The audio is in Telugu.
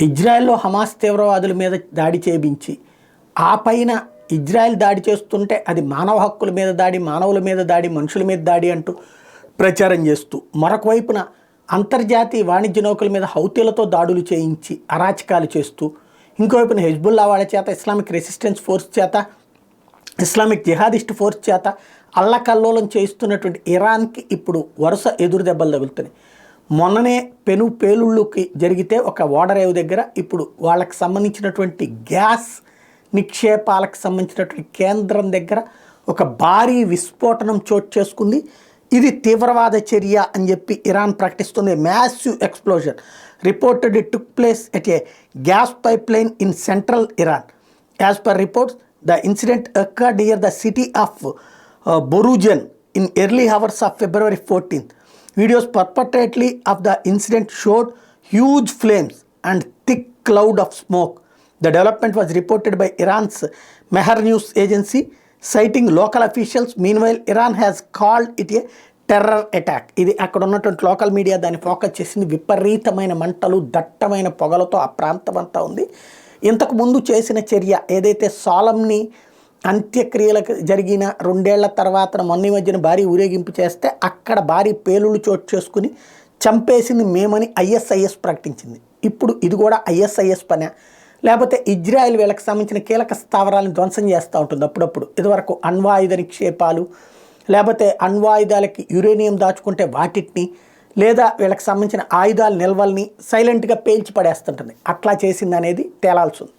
ఇజ్రాయెల్లో హమాస్ తీవ్రవాదుల మీద దాడి చేయించి ఆ పైన ఇజ్రాయెల్ దాడి చేస్తుంటే అది మానవ హక్కుల మీద దాడి, మానవుల మీద దాడి, మనుషుల మీద దాడి అంటూ ప్రచారం చేస్తూ, మరొక వైపున అంతర్జాతీయ వాణిజ్య నౌకల మీద హౌతీలతో దాడులు చేయించి అరాచకాలు చేస్తూ, ఇంకోవైపున హెజ్బుల్లా వాళ్ళ చేత, ఇస్లామిక్ రెసిస్టెన్స్ ఫోర్స్ చేత, ఇస్లామిక్ జిహాదిస్ట్ ఫోర్స్ చేత అల్లకల్లోలం చేయిస్తున్నటువంటి ఇరాన్కి ఇప్పుడు వరుస ఎదురు దెబ్బలు తగులుతున్నాయి. మొన్ననే పేలుళ్ళకి జరిగితే ఒక ఓడరేవు దగ్గర ఇప్పుడు వాళ్ళకి సంబంధించినటువంటి గ్యాస్ నిక్షేపాలకు సంబంధించినటువంటి కేంద్రం దగ్గర ఒక భారీ విస్ఫోటనం చోటు చేసుకుంది. ఇది తీవ్రవాద చర్య అని చెప్పి ఇరాన్ ప్రకటిస్తుంది. Massive explosion reported it took place at a gas pipeline in central Iran. As per reports, the incident occurred near the city of Borujan in early hours of February 14th. Videos perpetually of the incident showed huge flames and thick cloud of smoke. The development was reported by Iran's Mehr news agency, citing local officials. Meanwhile, Iran has called it a terror attack. ఇది అక్కడ ఉన్నటువంటి లోకల్ మీడియా దాన్ని ఫోకస్ చేసింది. విపరీతమైన మంటలు, దట్టమైన పొగలతో ఆ ప్రాంతం అంతా ఉంది. ఇంతకు ముందు చేసిన చర్య ఏదైతే సాలంని అంత్యక్రియలకు జరిగిన 2 ఏళ్ల తర్వాత మొన్న మధ్యన భారీ ఊరేగింపు చేస్తే అక్కడ భారీ పేలుళ్ళు చోటు చేసుకుని చంపేసింది మేమని ISIS ప్రకటించింది. ఇప్పుడు ఇది కూడా ISIS పనే, లేకపోతే ఇజ్రాయెల్ వీళ్ళకి సంబంధించిన కీలక స్థావరాలను ధ్వంసం చేస్తూ ఉంటుంది అప్పుడప్పుడు. ఇదివరకు అణ్వాయుధ నిక్షేపాలు, లేకపోతే అణ్వాయుధాలకి యురేనియం దాచుకుంటే వాటిని, లేదా వీళ్ళకి సంబంధించిన ఆయుధాల నిల్వల్ని సైలెంట్గా పేల్చి పడేస్తుంటుంది. అట్లా చేసింది అనేది తేలాల్సి ఉంది.